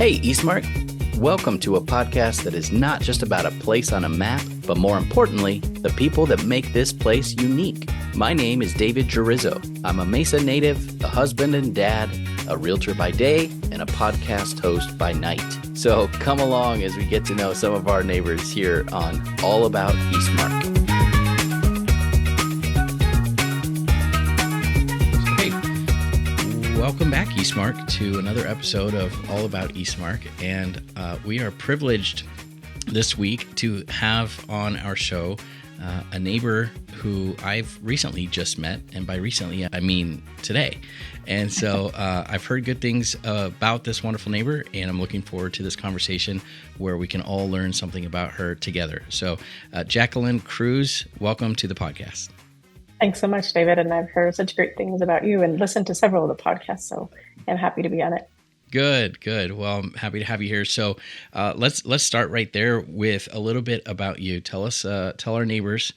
Hey, Eastmark. Welcome to a podcast that is not just about a place on a map, but more importantly, the people that make this place unique. My name is David Girizzo. I'm a Mesa native, a husband and dad, a realtor by day, and a podcast host by night. So come along as we get to know some of our neighbors here on All About Eastmark. Welcome back, Eastmark, to another episode of All About Eastmark, and we are privileged this week to have on our show a neighbor who I've recently just met, and by recently I mean today. And so I've heard good things about this wonderful neighbor, and I'm looking forward to this conversation where we can all learn something about her together. So Jacqueline Cruz, welcome to the podcast. Thanks so much, David. And I've heard such great things about you and listened to several of the podcasts, so I'm happy to be on it. Good. Well, I'm happy to have you here. So let's start right there with a little bit about you. Tell our neighbors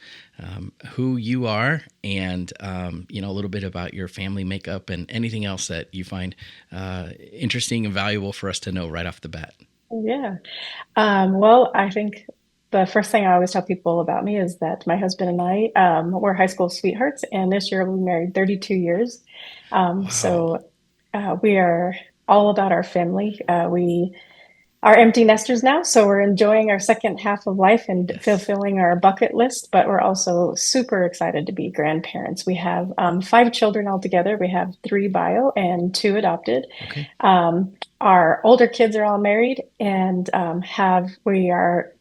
who you are, and a little bit about your family makeup and anything else that you find interesting and valuable for us to know right off the bat. Yeah. Well, I think the first thing I always tell people about me is that my husband and I were high school sweethearts, and this year we married 32 years. Wow. So we are all about our family. We are empty nesters now, so we're enjoying our second half of life and fulfilling our bucket list, but we're also super excited to be grandparents. We have 5 children altogether. We have 3 bio and 2 adopted. Okay. Our older kids are all married, and we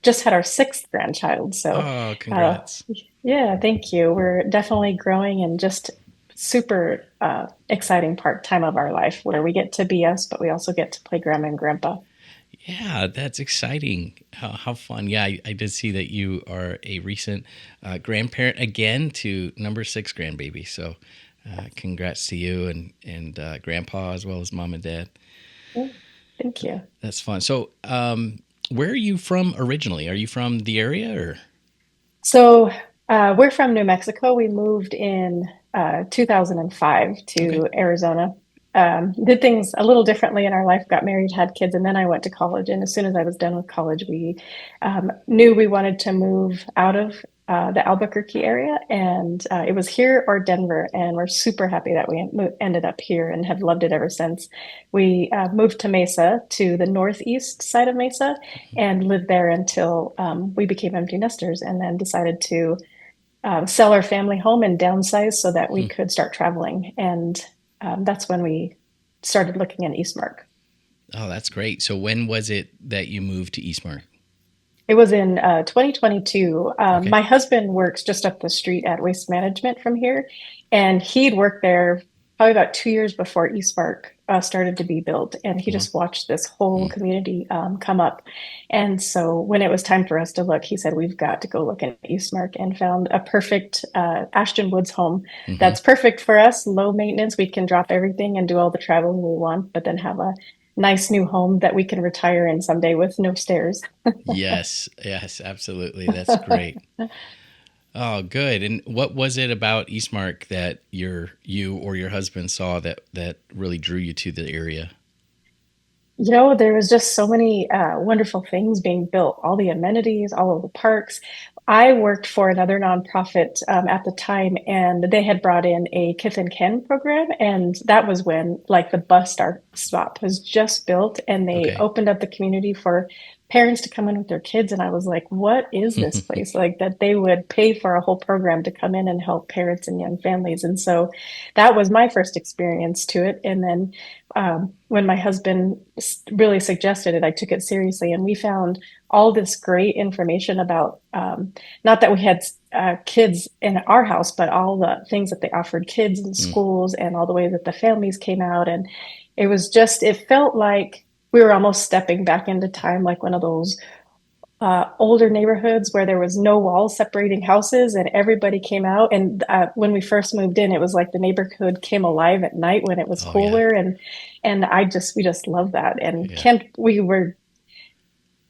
just had our 6th grandchild. So, congrats! Yeah, thank you. We're definitely growing and just super exciting time of our life where we get to be us, but we also get to play grandma and grandpa. Yeah, that's exciting. How fun. Yeah, I did see that you are a recent grandparent again to number 6 grandbaby. So congrats to you and grandpa as well as mom and dad. Yeah, thank you. That's fun. So where are you from originally? Are you from the area or? So we're from New Mexico. We moved in 2005 to Arizona. Did things a little differently in our life, got married, had kids, and then I went to college. And as soon as I was done with college, we knew we wanted to move out of the Albuquerque area. And it was here or Denver. And we're super happy that we ended up here and have loved it ever since. We moved to Mesa, to the northeast side of Mesa, and lived there until we became empty nesters, and then decided to sell our family home and downsize so that we could start traveling. And that's when we started looking at Eastmark. Oh, that's great. So when was it that you moved to Eastmark? It was in 2022. My husband works just up the street at Waste Management from here, and he'd worked there probably about 2 years before Eastmark started to be built, and he just watched this whole community come up. And so when it was time for us to look, he said, we've got to go look at Eastmark, and found a perfect Ashton Woods home that's perfect for us, low maintenance. We can drop everything and do all the traveling we want, but then have a nice new home that we can retire in someday with no stairs. Yes, absolutely. That's great. Oh, good. And what was it about Eastmark that you or your husband saw that really drew you to the area? There was just so many wonderful things being built, all the amenities, all of the parks. I worked for another nonprofit at the time, and they had brought in a Kith and Ken program. And that was when the bus stop was just built, and they opened up the community for parents to come in with their kids. And I was like, what is this place? That they would pay for a whole program to come in and help parents and young families. And so that was my first experience to it. And then when my husband really suggested it, I took it seriously, and we found all this great information about, not that we had kids in our house, but all the things that they offered kids in schools and all the way that the families came out. And it felt like we were almost stepping back into time, like one of those older neighborhoods where there was no walls separating houses and everybody came out. And when we first moved in, it was like the neighborhood came alive at night when it was cooler. Yeah. And we just love that. And we were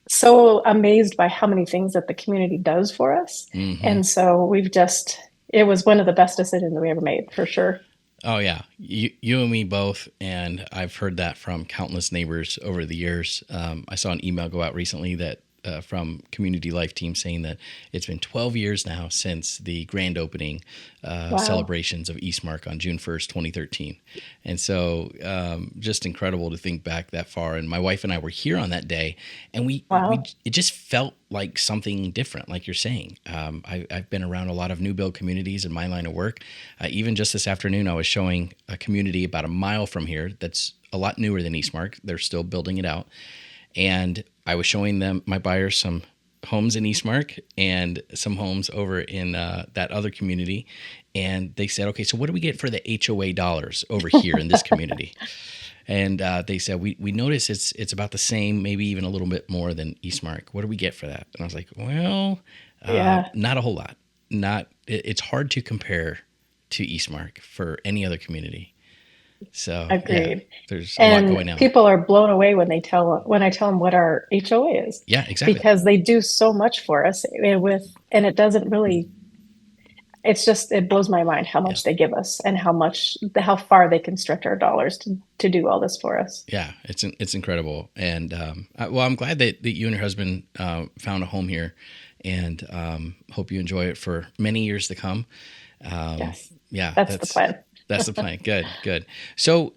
so amazed by how many things that the community does for us. And so it was one of the best decisions we ever made, for sure. Oh yeah, you and me both, and I've heard that from countless neighbors over the years. I saw an email go out recently that from Community Life Team saying that it's been 12 years now since the grand opening Wow. celebrations of Eastmark on June 1st, 2013, and so just incredible to think back that far. And my wife and I were here on that day, and we Wow. it just felt like something different, like you're saying. I've been around a lot of new build communities in my line of work. Even just this afternoon, I was showing a community about a mile from here that's a lot newer than Eastmark. They're still building it out. And I was showing them, my buyers, some homes in Eastmark and some homes over in that other community. And they said, okay, so what do we get for the HOA dollars over here in this community? And they said, we notice it's about the same, maybe even a little bit more than Eastmark. What do we get for that? And I was like, well, Yeah. not a whole lot. It's hard to compare to Eastmark for any other community. So yeah, Agreed. there's a lot And going on. people are blown away when I tell them what our HOA is, Yeah, exactly. because they do so much for us and it doesn't really, it's just, it blows my mind how Yeah. much they give us and how far they can stretch our dollars to do all this for us. Yeah, it's incredible, and well, I'm glad that you and your husband found a home here, and hope you enjoy it for many years to come. Um, Yes, yeah, that's the plan. that's the plan. Good, good. So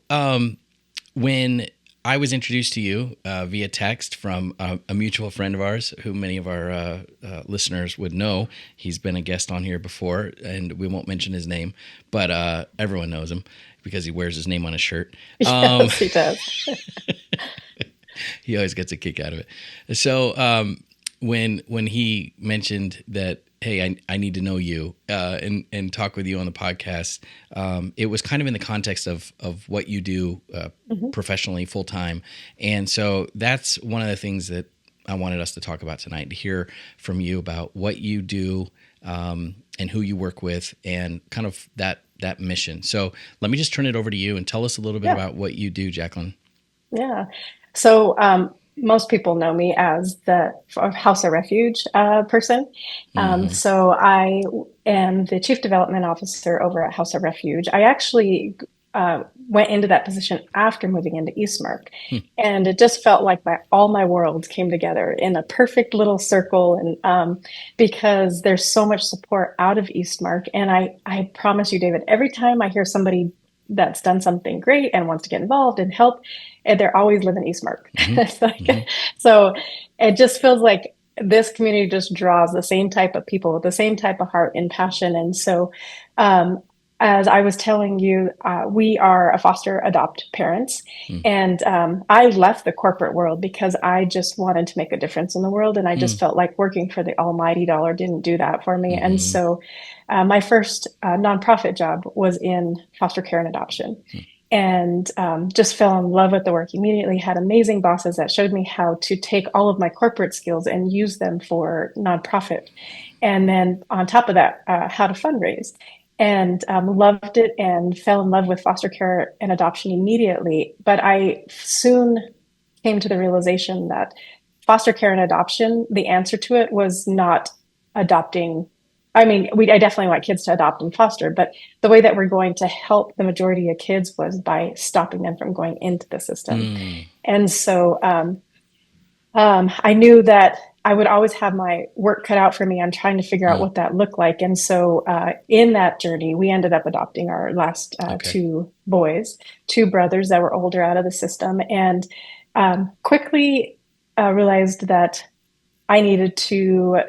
when I was introduced to you via text from a mutual friend of ours, who many of our listeners would know. He's been a guest on here before, and we won't mention his name, but everyone knows him because he wears his name on his shirt. Um, Yes, he does. he always gets a kick out of it. So when he mentioned that, hey, I need to know you and talk with you on the podcast, it was kind of in the context of what you do Mhm. professionally, full time, and so that's one of the things that I wanted us to talk about tonight, to hear from you about what you do and who you work with, and kind of that mission. So let me just turn it over to you and tell us a little bit Yeah, about what you do, Jacqueline. yeah. So most people know me as the House of Refuge person. Hmm. So I am the Chief Development Officer over at House of Refuge. I actually went into that position after moving into Eastmark, and it just felt like all my worlds came together in a perfect little circle. And because there's so much support out of Eastmark, and I promise you, David, every time I hear somebody that's done something great and wants to get involved and help, and they're always living Eastmark. Hmm. It's Hmm. like, so it just feels like this community just draws the same type of people with the same type of heart and passion. And so, um, as I was telling you, we are a foster adopt parents. And I left the corporate world because I just wanted to make a difference in the world. And I just felt like working for the almighty dollar didn't do that for me. And Hmm. so my first nonprofit job was in foster care and adoption, and just fell in love with the work immediately. Had amazing bosses that showed me how to take all of my corporate skills and use them for nonprofit. And then on top of that, how to fundraise. And loved it and fell in love with foster care and adoption immediately. But I soon came to the realization that foster care and adoption, the answer to it was not adopting. I mean, I definitely want kids to adopt and foster, but the way that we're going to help the majority of kids was by stopping them from going into the system. Mm. And so I knew that I would always have my work cut out for me on trying to figure out Mm. what that looked like. And so in that journey, we ended up adopting our last Okay. two boys, two brothers that were older out of the system, and quickly realized that I needed to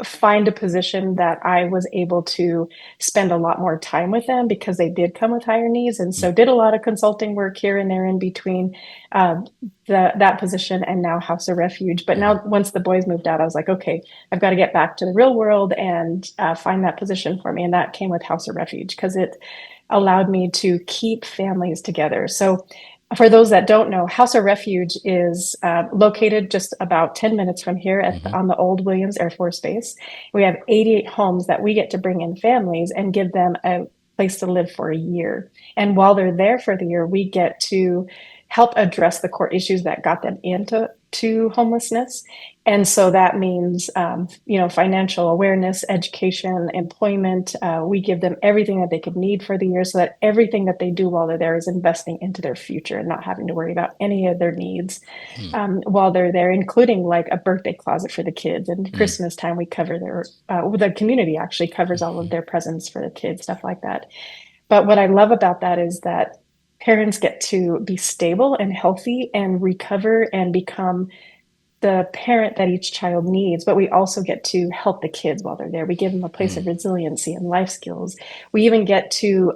find a position that I was able to spend a lot more time with them, because they did come with higher needs. And Mm. so did a lot of consulting work here and there in between uh, that position and now House of Refuge. But Hmm. now once the boys moved out, I was like, okay, I've got to get back to the real world and find that position for me. And that came with House of Refuge because it allowed me to keep families together. So for those that don't know, House of Refuge is located just about 10 minutes from here Hmm. on the old Williams Air Force Base. We have 88 homes that we get to bring in families and give them a place to live for a year. And while they're there for the year, we get to help address the core issues that got them into to homelessness. And so that means, financial awareness, education, employment. We give them everything that they could need for the year so that everything that they do while they're there is investing into their future and not having to worry about any of their needs while they're there, including like a birthday closet for the kids. And Christmas time, we cover the community actually covers all of their presents for the kids, stuff like that. But what I love about that is that parents get to be stable and healthy and recover and become the parent that each child needs, but we also get to help the kids while they're there. We give them a place of resiliency and life skills. We even get to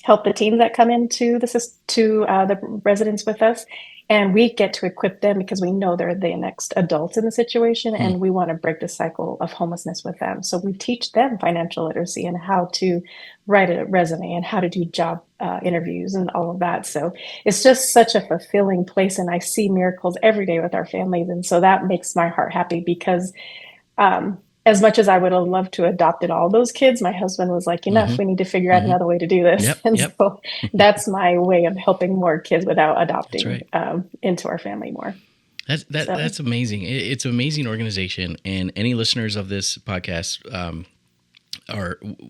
help the teams that come into the residents with us, and we get to equip them because we know they're the next adults in the situation, and we want to break the cycle of homelessness with them. So we teach them financial literacy and how to write a resume and how to do job interviews and all of that. So it's just such a fulfilling place, and I see miracles every day with our families, and so that makes my heart happy because as much as I would have loved to adopted all those kids, my husband was like, enough, we need to figure out another way to do this. So that's my way of helping more kids without adopting into our family more. That's amazing. It's an amazing organization, and any listeners of this podcast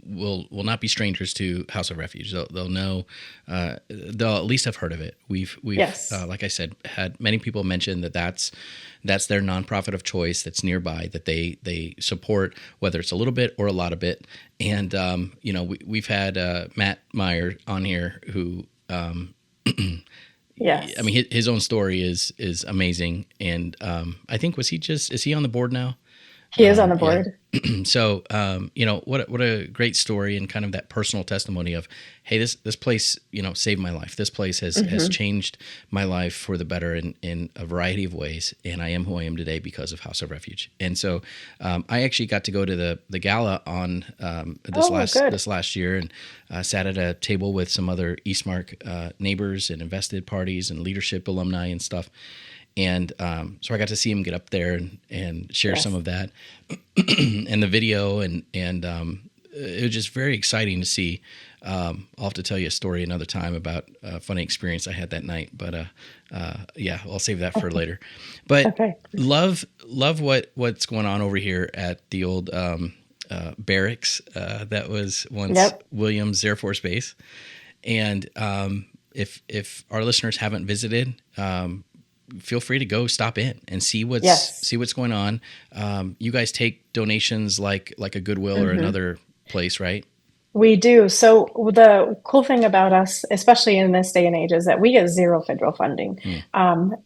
will not be strangers to House of Refuge. They'll know, they'll at least have heard of it. We've like I said, had many people mention that's their nonprofit of choice that's nearby that they support, whether it's a little bit or a lot of it. And we've had Matt Meyer on here who yes, I mean his own story is amazing, and I think is he on the board now? He is on the board. Yeah. So, what a great story, and kind of that personal testimony of, hey, this place, saved my life. This place has changed my life for the better in a variety of ways, and I am who I am today because of House of Refuge. And so, I actually got to go to the gala on this last year, and sat at a table with some other Eastmark neighbors and invested parties and leadership alumni and stuff. And so I got to see him get up there and share some of that and the video, and it was just very exciting to see. I'll have to tell you a story another time about a funny experience I had that night, but I'll save that for later. But love what's going on over here at the old barracks that was once Williams Air Force Base, and if our listeners haven't visited, feel free to go stop in and see what's going on. You guys take donations like a Goodwill or another place, right? We do. So the cool thing about us, especially in this day and age, is that we get zero federal funding.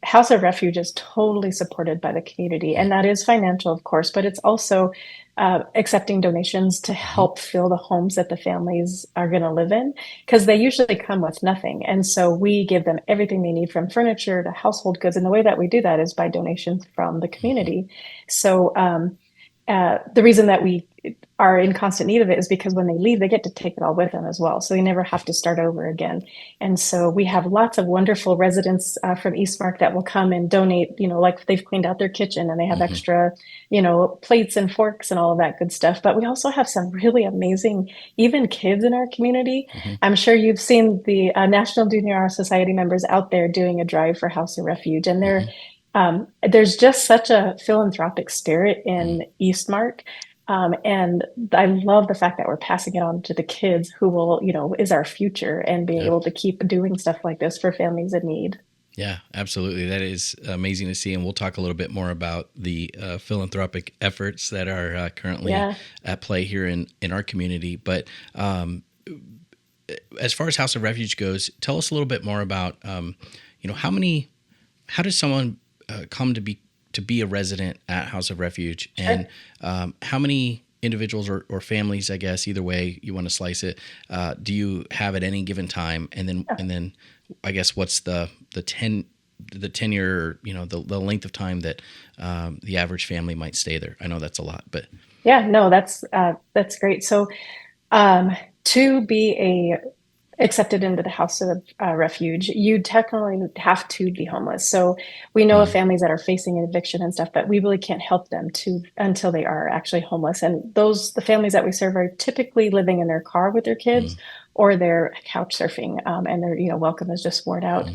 House of Refuge is totally supported by the community, and that is financial, of course, but it's also accepting donations to help fill the homes that the families are going to live in, because they usually come with nothing. And so we give them everything they need, from furniture to household goods. And the way that we do that is by donations from the community. So the reason that we are in constant need of it is because when they leave, they get to take it all with them as well. So they never have to start over again. And so we have lots of wonderful residents from Eastmark that will come and donate, like they've cleaned out their kitchen and they have extra, plates and forks and all of that good stuff. But we also have some really amazing, even kids in our community. I'm sure you've seen the National Junior Honor Society members out there doing a drive for House of Refuge. And there's just such a philanthropic spirit in Eastmark. And I love the fact that we're passing it on to the kids who will, is our future, and being able to keep doing stuff like this for families in need. Yeah, absolutely. That is amazing to see. And we'll talk a little bit more about the philanthropic efforts that are currently at play here in our community. But as far as House of Refuge goes, tell us a little bit more about, how does someone come to be a resident at House of Refuge, and how many individuals or families, I guess, either way you want to slice it, do you have at any given time? And then I guess what's the tenure, the length of time that the average family might stay there? I know that's a lot, but that's great. So to be accepted into the House of Refuge, you technically have to be homeless. So we know of families that are facing eviction and stuff, but we really can't help them until they are actually homeless. And the families that we serve are typically living in their car with their kids or they're couch surfing, and their welcome is just worn out.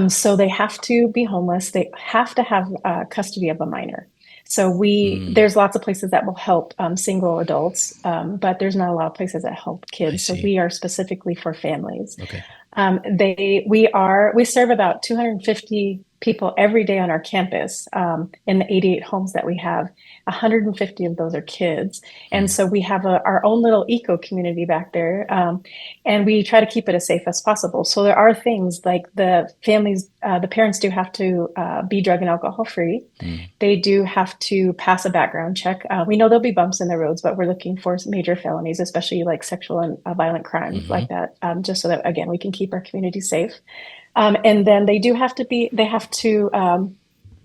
So they have to be homeless. They have to have custody of a minor. So Mm, there's lots of places that will help single adults, but there's not a lot of places that help I kids. So see. we are specifically for families. Okay. We serve about 250 people every day on our campus, in the 88 homes that we have. 150 of those are kids. And Mm, so we have our own little eco community back there. And we try to keep it as safe as possible. So there are things like the parents do have to be drug and alcohol free. mm, They do have to pass a background check. We know there'll be bumps in the roads, but we're looking for major felonies, especially like sexual and violent crimes hmm. like that, just so that, again, we can keep our community safe. And then they have to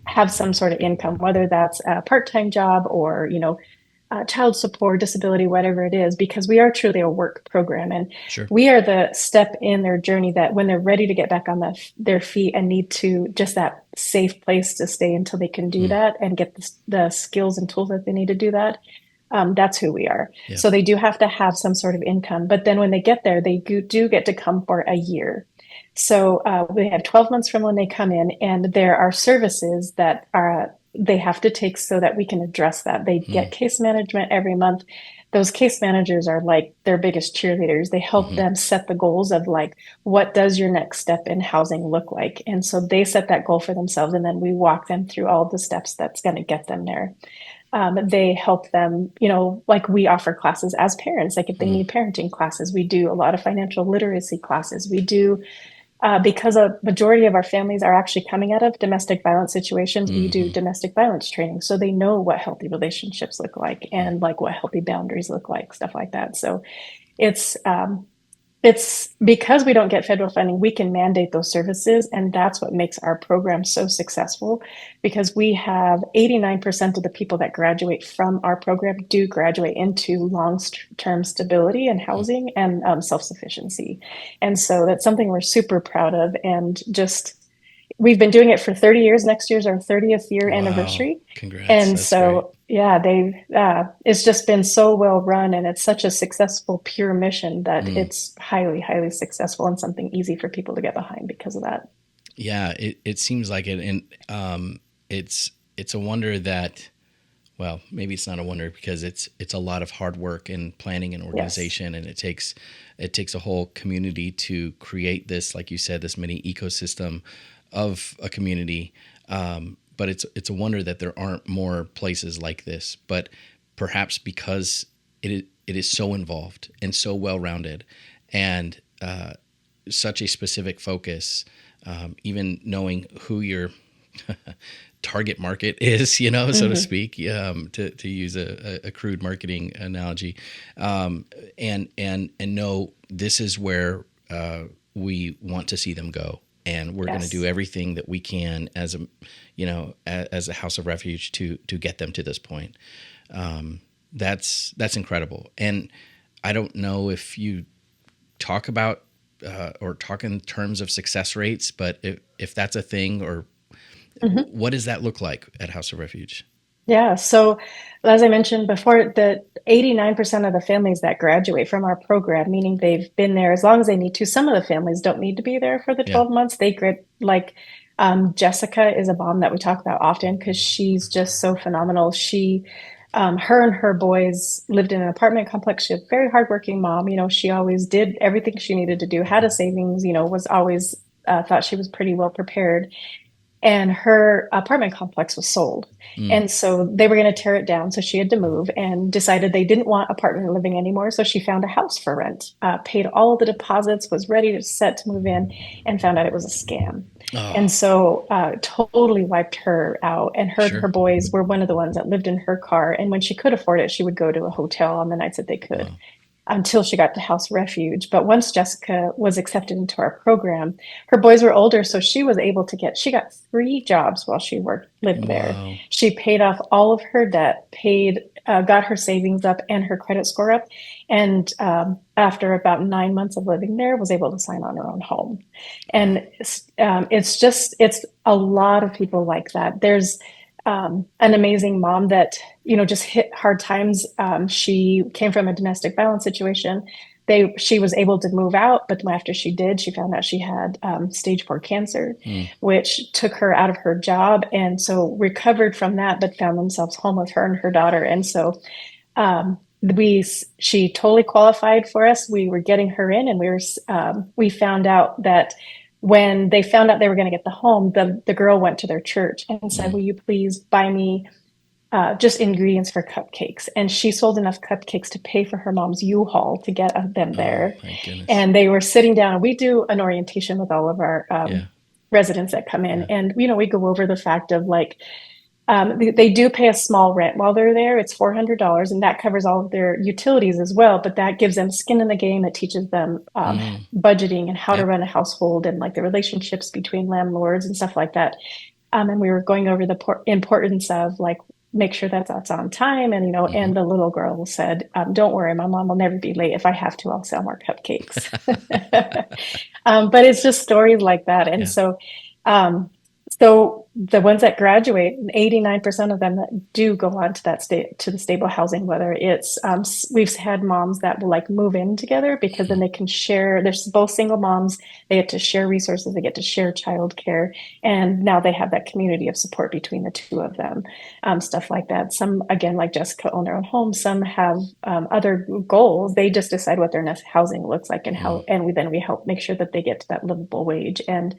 have some sort of income, whether that's a part-time job or, child support, disability, whatever it is, because we are truly a work program. And Sure. we are the step in their journey that when they're ready to get back on their feet and need to just that safe place to stay until they can do Mm, that and get the skills and tools that they need to do that. That's who we are. yeah. So they do have to have some sort of income. But then when they get there, they do get to come for a year. So we have 12 months from when they come in, and there are services that they have to take so that we can address that. They get Mm, case management every month. Those case managers are like their biggest cheerleaders. They help hmm. them set the goals of like, what does your next step in housing look like? And so they set that goal for themselves, and then we walk them through all the steps that's going to get them there. They help them, like we offer classes as parents. Like if they Mm, need parenting classes, we do a lot of financial literacy classes. We do because a majority of our families are actually coming out of domestic violence situations. We do hmm. domestic violence training, so they know what healthy relationships look like Mm. and like what healthy boundaries look like, stuff like that. So it's um, it's because we don't get federal funding, we can mandate those services. And that's what makes our program so successful, because we have 89% of the people that graduate from our program do graduate into long-term stability and Mm. housing and self-sufficiency. And so that's something we're super proud of. And just, we've been doing it for 30 years. Next year's our 30th year Wow. anniversary. Congrats. And That's great. so, yeah, it's just been so well run, and it's such a successful, pure mission that Mm. it's highly, highly successful and something easy for people to get behind because of that. Yeah, it seems like it, and it's a wonder that, well, maybe it's not a wonder because it's a lot of hard work and planning and Yes. organization, and it takes a whole community to create this, like you said, this mini ecosystem of a community. But it's a wonder that there aren't more places like this. But perhaps because it is so involved and so well rounded, and such a specific focus, even knowing who your target market is, so to Hmm. speak, to use a crude marketing analogy, and know this is where we want to see them go, and we're going to do Yes. everything that we can as as a House of Refuge to get them to this point. That's incredible, and I don't know if you talk about or talk in terms of success rates, but if that's a thing, or Hmm. what does that look like at House of Refuge? Yeah. So, as I mentioned before, the 89% of the families that graduate from our program, meaning they've been there as long as they need to. Some of the families don't need to be there for the Yeah. 12 months. Jessica is a mom that we talk about often because she's just so phenomenal. Her and her boys lived in an apartment complex. She had a very hardworking mom. She always did everything she needed to do, had a savings, was always thought she was pretty well prepared, and her apartment complex was sold. Mm. And so they were going to tear it down. So she had to move and decided they didn't want apartment living anymore. So she found a house for rent, paid all of the deposits, was ready to set to move in, and found out it was a scam. Oh, And so totally wiped her out. And her and sure. her boys were one of the ones that lived in her car. And when she could afford it, she would go to a hotel on the nights that they could, Wow. until she got to House Refuge. But once Jessica was accepted into our program, her boys were older, so she got 3 jobs while she lived there. Wow. She paid off all of her debt, got her savings up and her credit score up, and after about 9 months of living there, was able to sign on her own home. Wow. And it's a lot of people like that. There's an amazing mom that just hit hard times. She came from a domestic violence situation. she was able to move out, but after she did, she found out she had stage 4 cancer, which took her out of her job, and so recovered from that, but found themselves homeless, her and her daughter. And so she totally qualified for us. We were getting her in, and we found out that when they found out they were going to get the home, the girl went to their church and said, "Will you please buy me just ingredients for cupcakes?" And she sold enough cupcakes to pay for her mom's U-Haul to get them there. My goodness. And they were sitting down. We do an orientation with all of our residents that come in, and we go over the fact of like, they do pay a small rent while they're there. It's $400, and that covers all of their utilities as well. But that gives them skin in the game. It teaches them budgeting and how to run a household, and like the relationships between landlords and stuff like that. And we were going over the importance of like, make sure that that's on time. And, and the little girl said, "Don't worry, my mom will never be late. If I have to, I'll sell more cupcakes." But it's just stories like that. And so the ones that graduate, 89% of them that do go on to to the stable housing, whether it's, we've had moms that will like move in together, because then they can share, there's both single moms, they get to share resources, they get to share childcare, and now they have that community of support between the two of them, stuff like that. Some, again, like Jessica, own their own home. Some have other goals. They just decide what their next housing looks like, and how, and we help make sure that they get to that livable wage and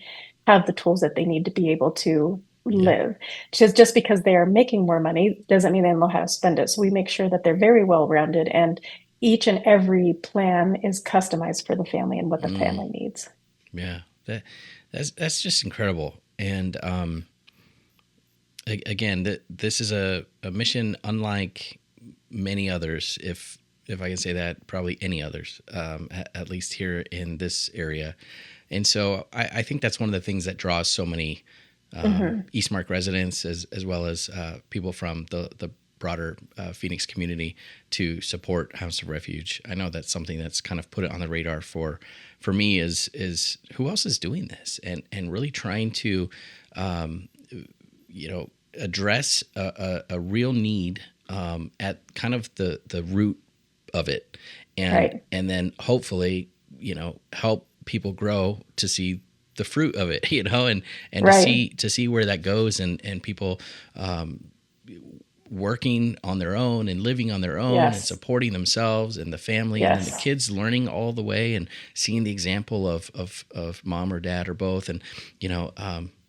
have the tools that they need to be able to live. Just because they are making more money doesn't mean they know how to spend it. So we make sure that they're very well rounded, and each and every plan is customized for the family and what the family needs. Yeah, that's just incredible. And again, this is a mission unlike many others, if I can say that, probably any others, at least here in this area. And so I think that's one of the things that draws so many Eastmark residents, as well as people from the broader Phoenix community, to support House of Refuge. I know that's something that's kind of put it on the radar for me is who else is doing this and really trying to address a real need at kind of the root of it, and then hopefully help people grow to see the fruit of it, and to see where that goes, and people working on their own and living on their own and supporting themselves and the family, and then the kids learning all the way and seeing the example of mom or dad or both, and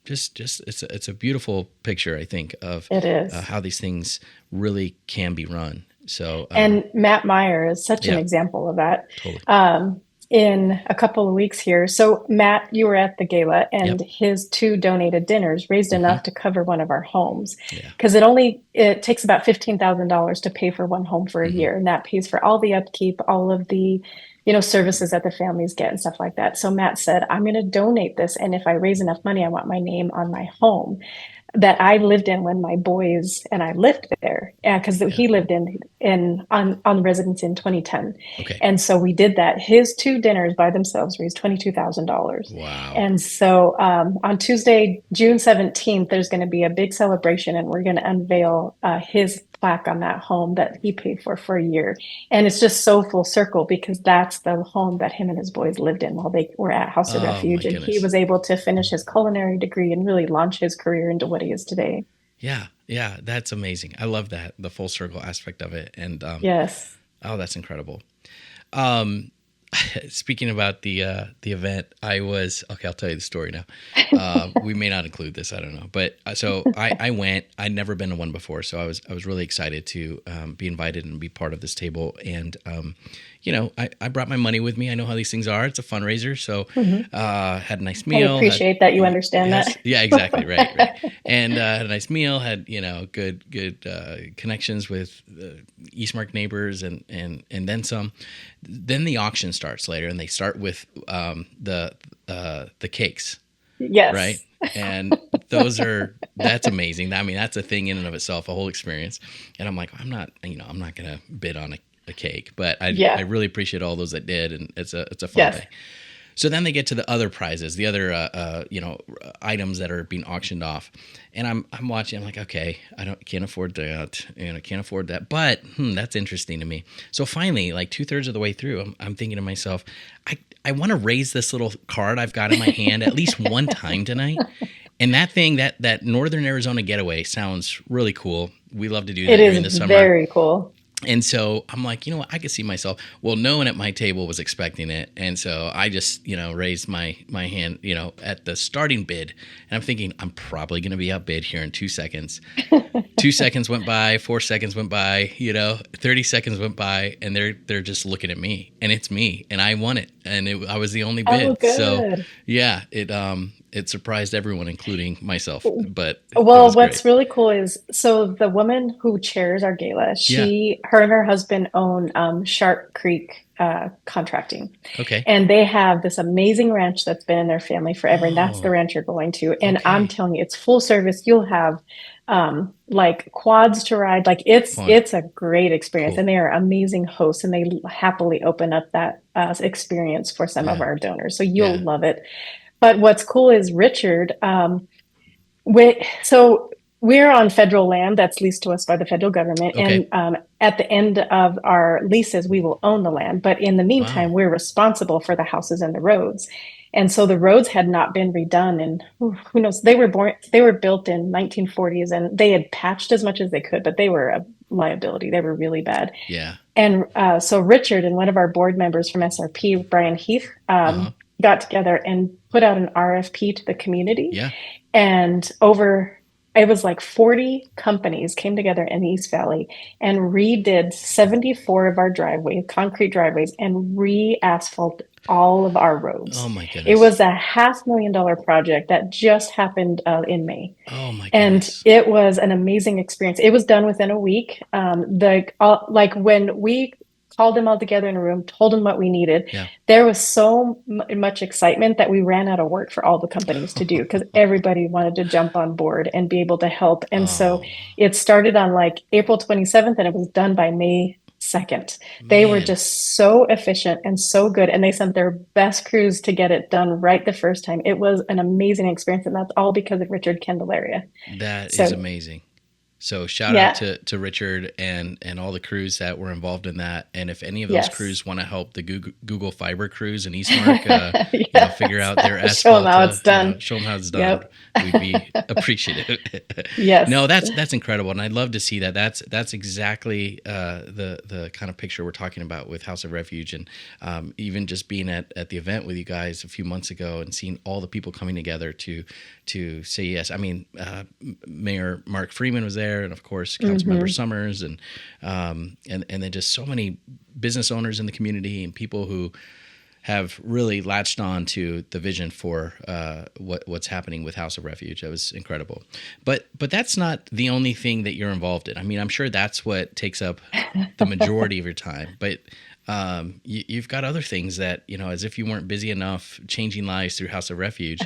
just it's a beautiful picture, I think, of how these things really can be run. So and Matt Meyer is such an example of that. Totally. In a couple of weeks here. So Matt, you were at the gala, and his 2 donated dinners raised enough to cover one of our homes, because it takes about $15,000 to pay for one home for a year, and that pays for all the upkeep, all of the services that the families get and stuff like that. So Matt said, "I'm going to donate this, and if I raise enough money, I want my name on my home that I lived in when my boys and I lived there." Because he lived on the residence in 2010. Okay. And so we did that. His 2 dinners by themselves raised $22,000. Wow. And so on Tuesday, June 17th, there's going to be a big celebration, and we're going to unveil his plaque on that home that he paid for a year. And it's just so full circle, because that's the home that him and his boys lived in while they were at House of Refuge. And he was able to finish his culinary degree and really launch his career into what he is today. Yeah, that's amazing. I love that, the full circle aspect of it. And yes. Oh, that's incredible. Speaking about the event, I'll tell you the story now. We may not include this, I don't know. But so I went. I'd never been to one before, so I was really excited to be invited and be part of this table. And I brought my money with me. I know how these things are. It's a fundraiser, so had a nice meal. I appreciate that you understand that. Yeah, exactly, right. And had a nice meal. Had good connections with Eastmark neighbors, and then some. Then the auction starts later, and they start with the cakes. Yes. Right. And that's amazing. I mean, that's a thing in and of itself, a whole experience. And I'm like, I'm not going to bid on a cake, but I really appreciate all those that did. And it's a fun thing. So then they get to the other prizes, the other items that are being auctioned off, and I'm watching. I'm like, okay, can't afford that, can't afford that. But that's interesting to me. So finally, like 2/3 of the way through, I'm thinking to myself, I want to raise this little card I've got in my hand at least one time tonight. And that thing, that Northern Arizona getaway sounds really cool. We love to do that during the summer. It is very cool. And so I'm like, I could see myself. Well, no one at my table was expecting it. And so I just, raised my hand, at the starting bid. And I'm thinking, I'm probably going to be outbid here in 2 seconds. 2 seconds went by, 4 seconds went by, 30 seconds went by, and they're just looking at me. And it's me. And I won it. And I was the only bid. Oh, good. So, yeah, it surprised everyone, including myself. But what's really cool is, so the woman who chairs our gala, her and her husband own Sharp Creek Contracting. Okay. And they have this amazing ranch that's been in their family forever, and that's the ranch you're going to. And okay. I'm telling you, it's full service. You'll have like quads to ride. Like it's a great experience. Cool. And they are amazing hosts, and they happily open up that experience for some of our donors. So you'll love it. But what's cool is Richard, so we're on federal land that's leased to us by the federal government. Okay. And at the end of our leases, we will own the land. But in the meantime, we're responsible for the houses and the roads. And so the roads had not been redone. And who knows, they were built in 1940s, and they had patched as much as they could, but they were a liability. They were really bad. Yeah. And so Richard and one of our board members from SRP, Brian Heath, got together and put out an RFP to the community. Yeah. And it was like 40 companies came together in the East Valley and redid 74 of our concrete driveways, and re-asphalt all of our roads. Oh my goodness. It was a $500,000 project that just happened in May. Oh my goodness. And it was an amazing experience. It was done within a week. When we called them all together in a room, told them what we needed. Yeah. There was so much excitement that we ran out of work for all the companies to do, because everybody wanted to jump on board and be able to help. And so it started on like April 27th, and it was done by May 2nd. They were just so efficient and so good, and they sent their best crews to get it done right the first time. It was an amazing experience, and that's all because of Richard Candelaria. That is amazing. So shout out to Richard and all the crews that were involved in that. And if any of those crews want to help the Google Fiber crews in Eastmark, figure out their asphalt. Show them how it's done. Show them how it's done. Yep. We'd be appreciative. Yes. No, that's incredible. And I'd love to see that. That's exactly the kind of picture we're talking about with House of Refuge. And even just being at the event with you guys a few months ago and seeing all the people coming together to say yes. I mean, Mayor Mark Freeman was there, and of course Councilmember Summers, and then just so many business owners in the community and people who have really latched on to the vision for what's happening with House of Refuge. That was incredible. But that's not the only thing that you're involved in. I mean, I'm sure that's what takes up the majority of your time. But you've got other things that, as if you weren't busy enough changing lives through House of Refuge.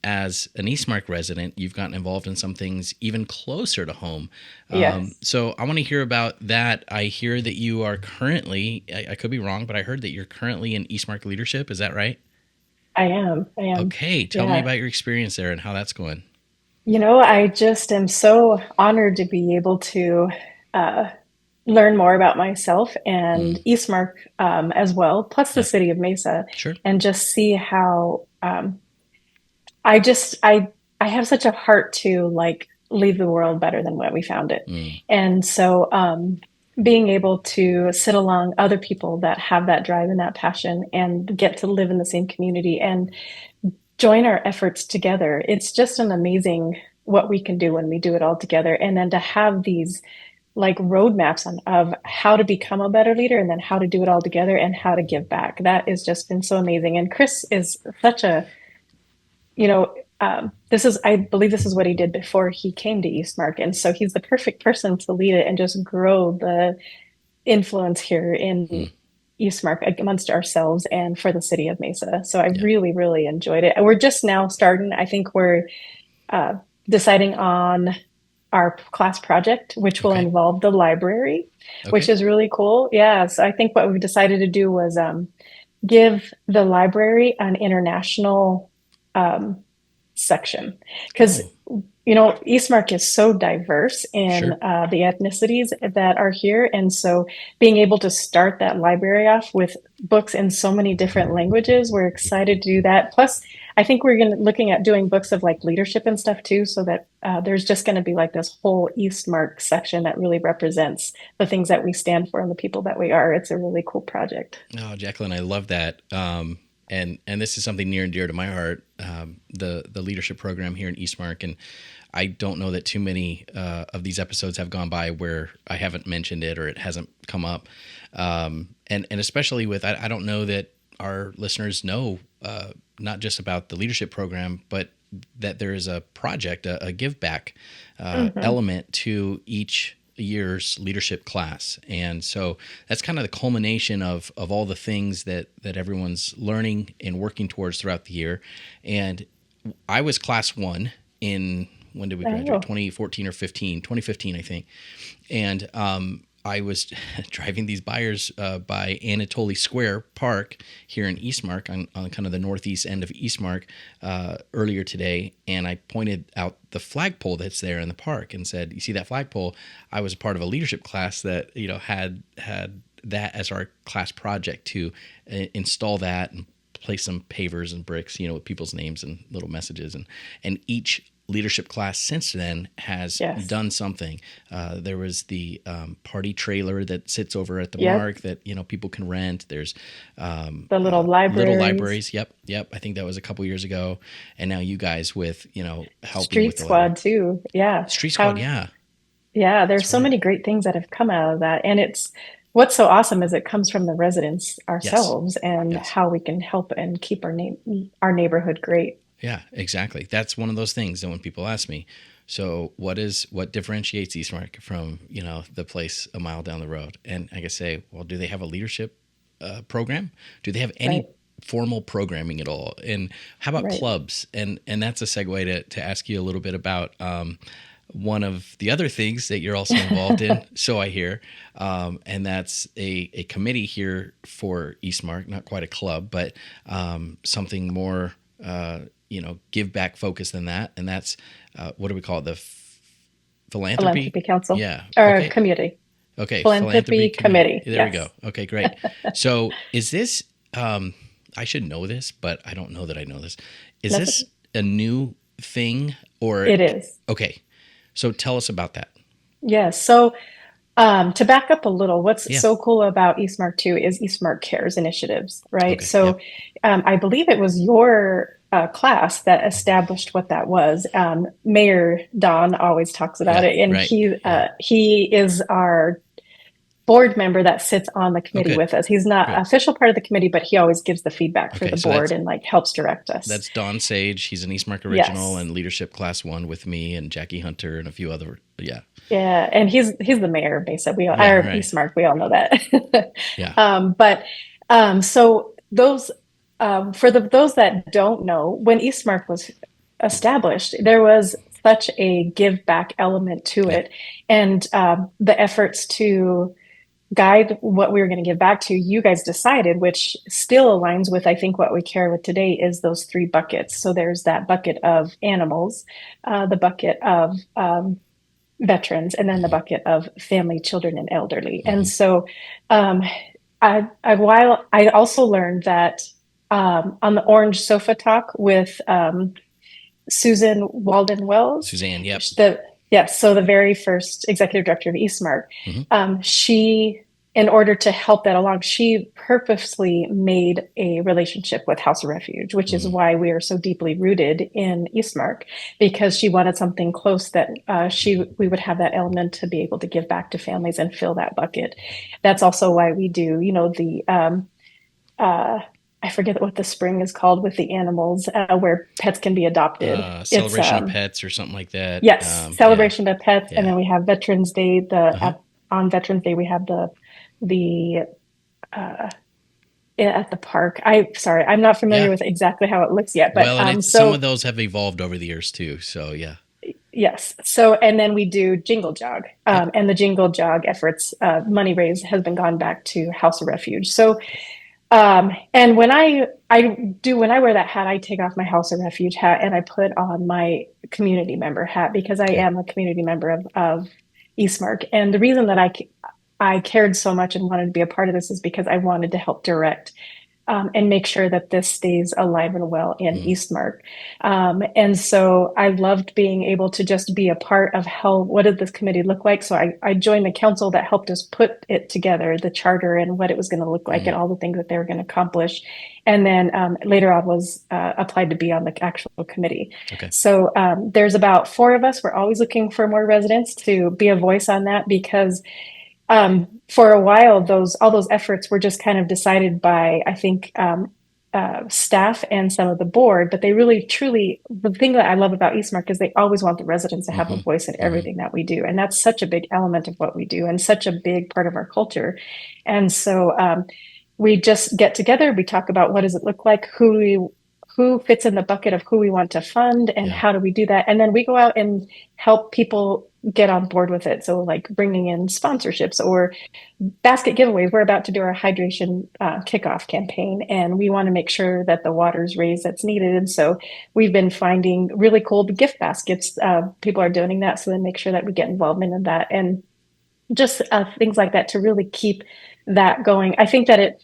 As an Eastmark resident, you've gotten involved in some things even closer to home. Yes. So I want to hear about that. I hear that you are currently, I could be wrong, but I heard that you're currently in Eastmark Leadership. Is that right? I am. Okay. Tell me about your experience there and how that's going. I just am so honored to be able to learn more about myself and Eastmark as well, plus the city of Mesa. Sure. And just see how I have such a heart to leave the world better than when we found it. And so being able to sit along other people that have that drive and that passion and get to live in the same community and join our efforts together. It's just an amazing what we can do when we do it all together. And then to have these roadmaps of how to become a better leader, and then how to do it all together and how to give back. That has just been so amazing. And Chris is such a I believe this is what he did before he came to Eastmark. And so he's the perfect person to lead it and just grow the influence here in Eastmark amongst ourselves and for the city of Mesa. So I really, really enjoyed it. We're just now starting. I think we're deciding on our class project, which will involve the library, which is really cool. Yeah. So I think what we've decided to do was give the library an international section because Oh, Eastmark is so diverse in sure. the ethnicities that are here, and so being able to start that library off with books in so many different languages, we're excited to do that. Plus, I think we're looking at doing books of like leadership and stuff too, so that there's just going to be like this whole Eastmark section that really represents the things that we stand for and the people that we are. It's a really cool project. Oh, Jacqueline, I love that. And this is something near and dear to my heart. The leadership program here in Eastmark, and I don't know that too many of these episodes have gone by where I haven't mentioned it or it hasn't come up. And especially with I don't know that our listeners know not just about the leadership program, but that there is a project, a give back element to each year's leadership class. And so that's kind of the culmination of all the things that everyone's learning and working towards throughout the year. And I was class one in, when did we graduate? 2014 or 15, 2015, I think. And I was driving these buyers by Anatoly Square Park here in Eastmark on kind of the northeast end of Eastmark earlier today. And I pointed out the flagpole that's there in the park and said, you see that flagpole? I was a part of a leadership class that, had that as our class project to install that and place some pavers and bricks, with people's names and little messages. And each leadership class since then has done something. There was the party trailer that sits over at the mark that people can rent. There's the little libraries. Yep. I think that was a couple years ago. And now you guys with helping Street with the Squad too. Yeah, Street Squad. Yeah. There's so many great things that have come out of that, and it's what's so awesome is it comes from the residents ourselves and how we can help and keep our neighborhood great. Yeah, exactly. That's one of those things that when people ask me, so what differentiates Eastmark from, the place a mile down the road? And I can say, well, do they have a leadership program? Do they have any formal programming at all? And how about clubs? And that's a segue to ask you a little bit about one of the other things that you're also involved in, so I hear, and that's a committee here for Eastmark, not quite a club, but something more give back focus than that. And that's, what do we call it? The Philanthropy Council? Yeah. Or community. Okay. Philanthropy Committee. There we go. Okay, great. So is this, I should know this, but I don't know that I know this. Is this a new thing or? It is. Okay. So tell us about that. Yes. So to back up a little, what's so cool about Eastmark too is Eastmark Cares initiatives, right? Okay. So I believe it was your class that established what that was. Mayor Don always talks about it, and he is our board member that sits on the committee with us. He's not official part of the committee, but he always gives the feedback for the board and helps direct us. That's Don Sage. He's an Eastmark original and leadership class 1 with me and Jackie Hunter and a few other. Yeah, and he's the mayor. Basically, Eastmark. We all know that. So those for those that don't know, when Eastmark was established, there was such a give back element to it, and the efforts to guide what we were going to give back to, you guys decided, which still aligns with, I think, what we care with today is those 3 buckets. So there's that bucket of animals, the bucket of veterans, and then the bucket of family, children, and elderly. Mm-hmm. And so I also learned that on the Orange Sofa Talk with Susan Walden-Wells. Suzanne, yep. So the very first executive director of Eastmark, she, in order to help that along, she purposely made a relationship with House of Refuge, which is why we are so deeply rooted in Eastmark, because she wanted something close that we would have that element to be able to give back to families and fill that bucket. That's also why we do, I forget what the spring is called with the animals, where pets can be adopted. Celebration of Pets or something like that. Yes, Celebration of Pets, and then we have Veterans Day. On Veterans Day we have the at the park. I'm not familiar with exactly how it looks yet, but some of those have evolved over the years too. So yeah. Yes. So, and then we do Jingle Jog, and the Jingle Jog efforts, money raised has been gone back to House of Refuge. So. And when I wear that hat, I take off my House of Refuge hat and I put on my community member hat because I Okay. am a community member of Eastmark. And the reason that I cared so much and wanted to be a part of this is because I wanted to help direct and make sure that this stays alive and well in Mm, Eastmark. And so I loved being able to just be a part of what did this committee look like? So I joined the council that helped us put it together, the charter and what it was going to look like mm, and all the things that they were going to accomplish. And then later on was applied to be on the actual committee. okay. So there's about four of us. We're always looking for more residents to be a voice on that because for a while, all those efforts were just kind of decided by, I think, staff and some of the board. But they really, truly, the thing that I love about Eastmark is they always want the residents to have a Hmm. voice in Hmm. everything that we do, and that's such a big element of what we do, and such a big part of our culture. And so we just get together, we talk about what does it look like, who fits in the bucket of who we want to fund and Yeah. how do we do that, and then we go out and help people get on board with it. So like bringing in sponsorships or basket giveaways. We're about to do our hydration kickoff campaign, and we want to make sure that the water's raised that's needed. And so we've been finding really cool gift baskets. People are donating that, so then make sure that we get involvement in that, and just things like that to really keep that going. I think that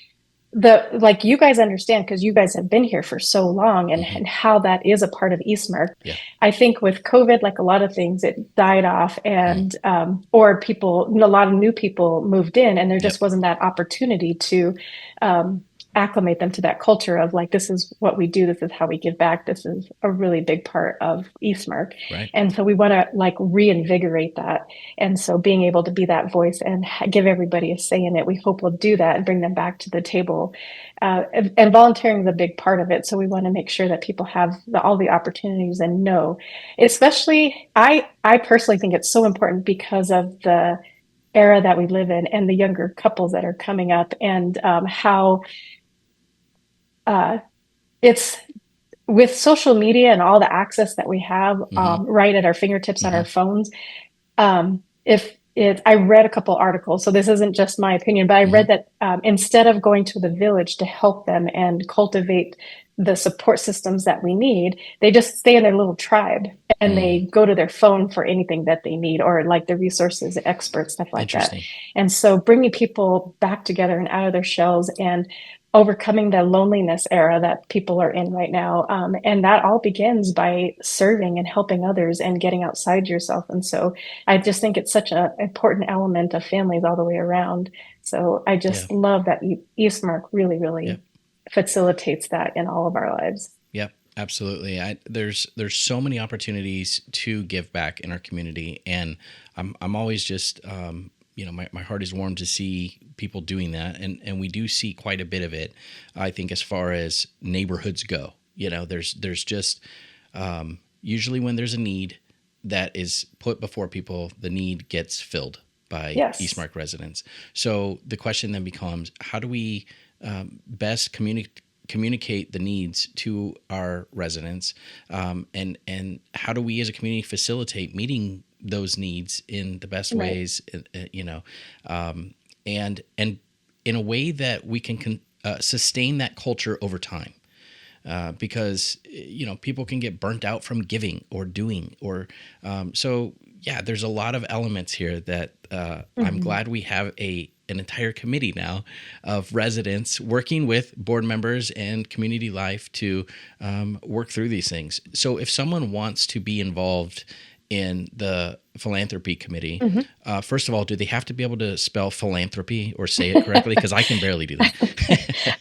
like you guys understand because you guys have been here for so long Hmm. and how that is a part of Eastmark. Yeah. I think with COVID, like a lot of things, it died off Mm, and or a lot of new people moved in and there yep. just wasn't that opportunity to um, acclimate them to that culture of like, this is what we do, this is how we give back, this is a really big part of Eastmark. Right. And so we want to like reinvigorate that. And so being able to be that voice and give everybody a say in it, we hope we'll do that and bring them back to the table. And volunteering is a big part of it. So we want to make sure that people have all the opportunities and know, especially I personally think it's so important because of the era that we live in and the younger couples that are coming up and how uh, it's with social media and all the access that we have Hmm. right at our fingertips on Hmm. our phones. If it, I read a couple articles, so this isn't just my opinion, but I Hmm. read that instead of going to the village to help them and cultivate the support systems that we need, they just stay in their little tribe and Mm, they go to their phone for anything that they need or like the resources, experts, stuff like that. interesting. And so bringing people back together and out of their shells and overcoming the loneliness era that people are in right now. And that all begins by serving and helping others and getting outside yourself. And so I just think it's such an important element of families all the way around. So I Yeah. just love that Eastmark really, Yep. really facilitates that in all of our lives. Yep. Absolutely. There's so many opportunities to give back in our community, and I'm always just my heart is warmed to see people doing that, and we do see quite a bit of it. I think as far as neighborhoods go, there's just usually when there's a need that is put before people, the need gets filled by Yes. Eastmark residents. So the question then becomes, how do we best communicate the needs to our residents, and how do we as a community facilitate meeting those needs in the best Right. ways, and in a way that we can sustain that culture over time, because people can get burnt out from giving or doing or so yeah, there's a lot of elements here that I'm Mhm. glad we have an entire committee now of residents working with board members and community life to work through these things. So if someone wants to be involved in the philanthropy committee, Mhm. first of all, do they have to be able to spell philanthropy or say it correctly? Because I can barely do that.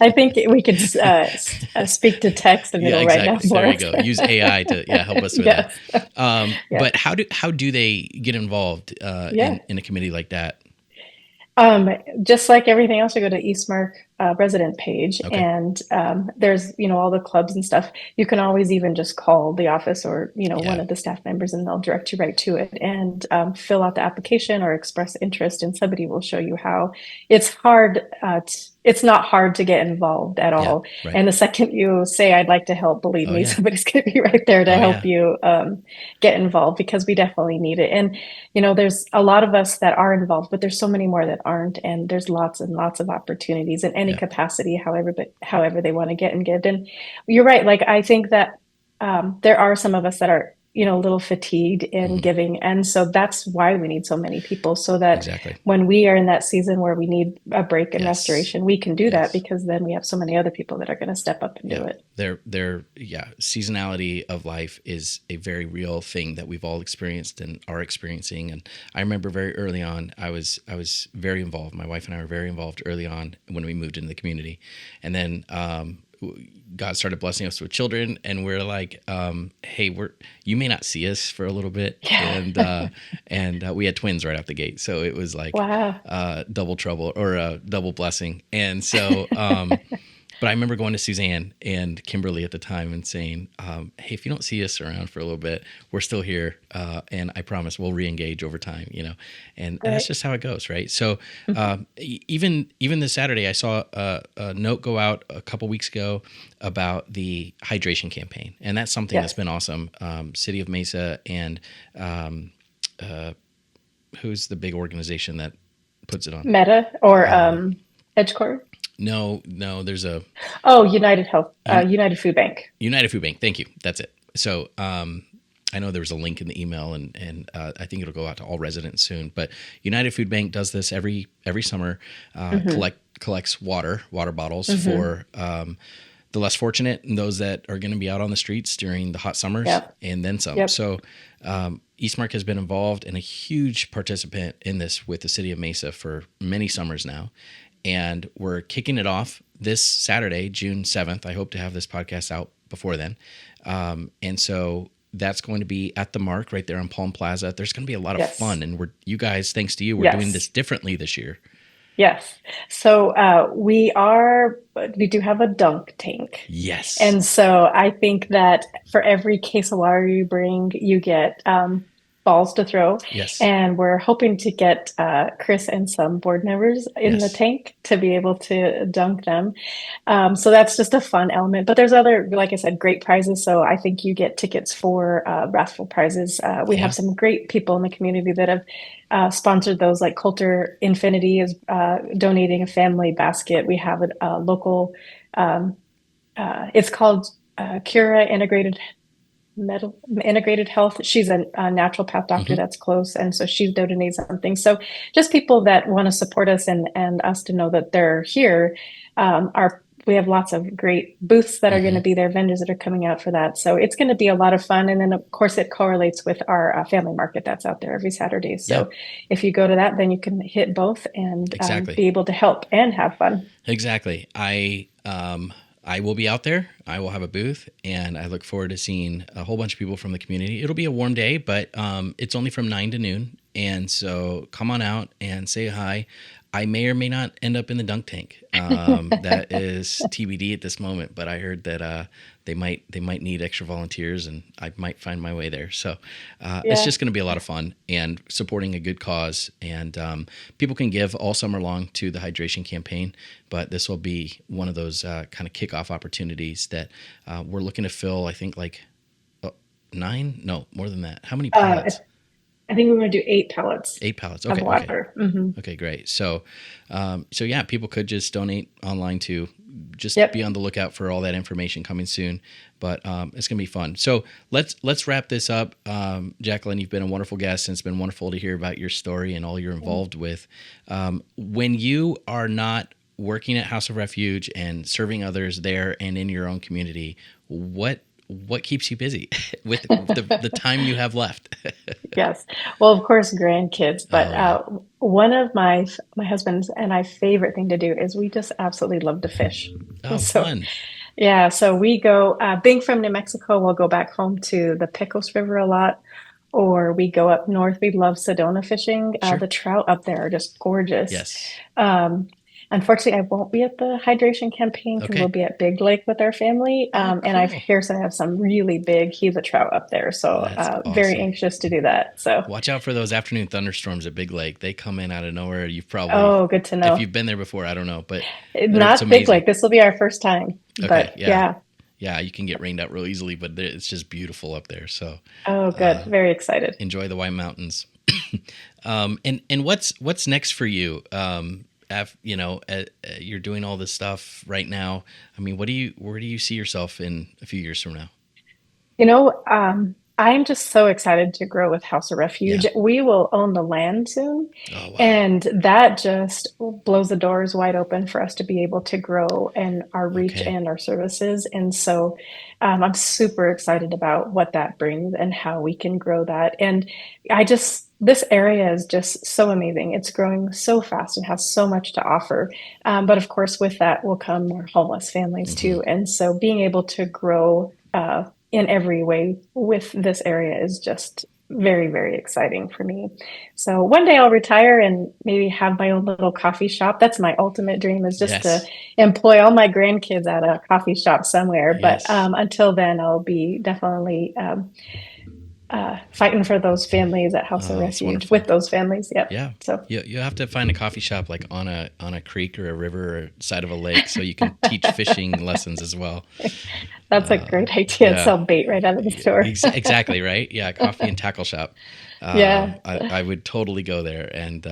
I think we could speak to text and Yeah, it'll write down exactly. for There you us. go. Use AI to help us with that. Yes. Yeah. But how do they get involved Yeah. in a committee like that? Um, just like everything else, I go to Eastmark resident page, Okay. and there's all the clubs and stuff. You can always even just call the office or one Yeah. of the staff members, and they'll direct you right to it and fill out the application or express interest, and somebody will show you how. It's hard. It's not hard to get involved at Yeah. all. Right. And the second you say, "I'd like to help," believe Oh me, yeah. somebody's going to be right there to Oh help yeah. you get involved because we definitely need it. And there's a lot of us that are involved, but there's so many more that aren't. And there's lots and lots of opportunities. And any capacity, however they want to get and give. And you're right. Like, I think that there are some of us that are, a little fatigued in giving. And so that's why we need so many people, so that when we are in that season where we need a break and restoration, we can do that, because then we have so many other people that are going to step up and do it. Seasonality of life is a very real thing that we've all experienced and are experiencing. And I remember very early on, I was very involved. My wife and I were very involved early on when we moved into the community. And then, God started blessing us with children, and we're like, hey, you may not see us for a little bit. Yeah. And we had twins right out the gate. So it was like, wow, double trouble, or a double blessing. And so, but I remember going to Suzanne and Kimberly at the time and saying, hey, if you don't see us around for a little bit, we're still here. And I promise we'll re-engage over time, and that's just how it goes. Right. So, even this Saturday, I saw a note go out a couple weeks ago about the hydration campaign. And that's something that's been awesome. City of Mesa and, who's the big organization that puts it on? Meta or EdgeCore? No, there's a... Oh, United Health, United Food Bank. United Food Bank, thank you. That's it. So I know there was a link in the email, and I think it'll go out to all residents soon. But United Food Bank does this every summer, collects water bottles for the less fortunate and those that are going to be out on the streets during the hot summers and then some. So Eastmark has been involved and a huge participant in this with the City of Mesa for many summers now. And we're kicking it off this Saturday, June 7th. I hope to have this podcast out before then. And so that's going to be at the Mark right there on Palm Plaza. There's going to be a lot of fun. And you guys, thanks to you, we're doing this differently this year. Yes. So we do have a dunk tank. Yes. And so I think that for every case of water you bring, you get balls to throw. Yes. And we're hoping to get Chris and some board members in the tank to be able to dunk them. So that's just a fun element. But there's other, like I said, great prizes. So I think you get tickets for raffle prizes. We have some great people in the community that have sponsored those, like Coulter Infinity is donating a family basket. We have a local, it's called Cura Integrated Health. She's a naturopath doctor that's close, and so she donated something. So just people that want to support us and us to know that they're here. We have lots of great booths that are going to be there, vendors that are coming out for that. So it's going to be a lot of fun. And then, of course, it correlates with our family market that's out there every Saturday. So if you go to that, then you can hit both and be able to help and have fun. Exactly. I will be out there. I will have a booth, and I look forward to seeing a whole bunch of people from the community. It'll be a warm day, but it's only from 9 to noon. And so come on out and say hi. I may or may not end up in the dunk tank. That is TBD at this moment, but I heard that they might need extra volunteers, and I might find my way there. So it's just going to be a lot of fun and supporting a good cause. And people can give all summer long to the hydration campaign, but this will be one of those kind of kickoff opportunities that we're looking to fill. I think like 9? No, more than that. How many pallets? I think we want to do 8 pallets. 8 pallets. Okay. Of water. Okay. Okay, great. So yeah, people could just donate online too. Just be on the lookout for all that information coming soon. But it's gonna be fun. So let's wrap this up. Jacqueline, you've been a wonderful guest, and it's been wonderful to hear about your story and all you're involved with. When you are not working at House of Refuge and serving others there and in your own community, what keeps you busy with the time you have left? Yes. Well, of course, grandkids. But one of my husband's and my favorite thing to do is we just absolutely love to fish. Oh, fun. Yeah. So we go, being from New Mexico, we'll go back home to the Pecos River a lot, or we go up north. We love Sedona fishing. Sure. The trout up there are just gorgeous. Yes. Unfortunately, I won't be at the hydration campaign because we'll be at Big Lake with our family. Cool. And I hear I have some really big Gila trout up there. So awesome. Very anxious to do that. So watch out for those afternoon thunderstorms at Big Lake. They come in out of nowhere. You've probably good to know. If you've been there before, I don't know, but not Big Lake. This will be our first time. Okay, but yeah, you can get rained out real easily, but it's just beautiful up there. So good. Very excited. Enjoy the White Mountains. And what's next for you? you're doing all this stuff right now. I mean, where do you see yourself in a few years from now? I'm just so excited to grow with House of Yeah. Refuge. We will own the land soon, Oh, wow. and that just blows the doors wide open for us to be able to grow and our reach Okay. and our services. And so I'm super excited about what that brings and how we can grow that. And this area is just so amazing. It's growing so fast and has so much to offer. But of course, with that will come more homeless families Hmm. too. And so being able to grow in every way with this area is just very, very exciting for me. So one day I'll retire and maybe have my own little coffee shop. That's my ultimate dream, is just to Yes. employ all my grandkids at a coffee shop somewhere. But Yes. until then, I'll be definitely fighting for those families at House of That's Refuge wonderful. with those families. Yep. Yeah. So You have to find a coffee shop like on a creek or a river or side of a lake so you can teach fishing lessons as well. that's a great idea. Yeah. Sell bait right out of the store. Exactly, right? Yeah, coffee and tackle shop. Yeah. I would totally go there, and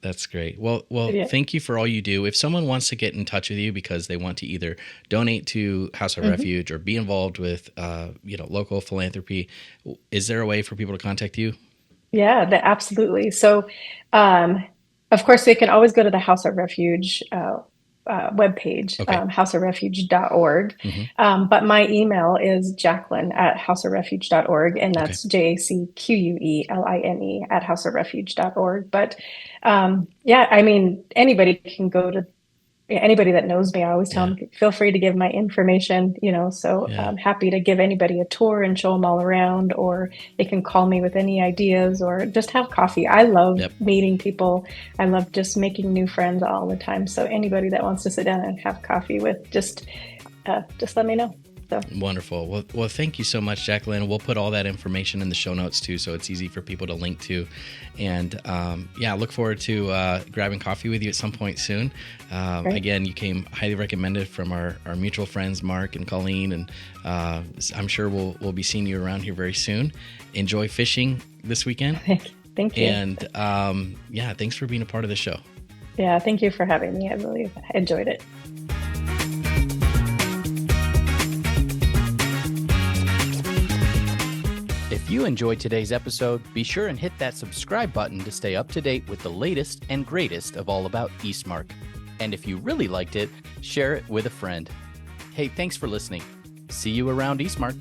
that's great. Well, Yeah. thank you for all you do. If someone wants to get in touch with you because they want to either donate to House of Mhm. Refuge or be involved with local philanthropy, is there a way for people to contact you? Yeah, absolutely. So, um, of course, they can always go to the House of Refuge webpage, Okay. houseofrefuge.org. Hmm. But my email is Jacqueline at houseofrefuge.org, and Okay. that's JACQUELINE at houseofrefuge.org. But yeah, I mean, anybody that knows me, I always tell Yeah. them, feel free to give my information, so Yeah. I'm happy to give anybody a tour and show them all around, or they can call me with any ideas or just have coffee. I love Yep. meeting people. I love just making new friends all the time. So anybody that wants to sit down and have coffee with, just let me know. So Wonderful. Well, thank you so much, Jacqueline. We'll put all that information in the show notes too, so it's easy for people to link to. And look forward to grabbing coffee with you at some point soon. great. Again, you came highly recommended from our mutual friends, Mark and Colleen, and I'm sure we'll be seeing you around here very soon. Enjoy fishing this weekend. Thank you. And thanks for being a part of the show. Yeah, thank you for having me. I really enjoyed it. If you enjoyed today's episode, be sure and hit that subscribe button to stay up to date with the latest and greatest of All About Eastmark. And if you really liked it, share it with a friend. Hey, thanks for listening. See you around Eastmark.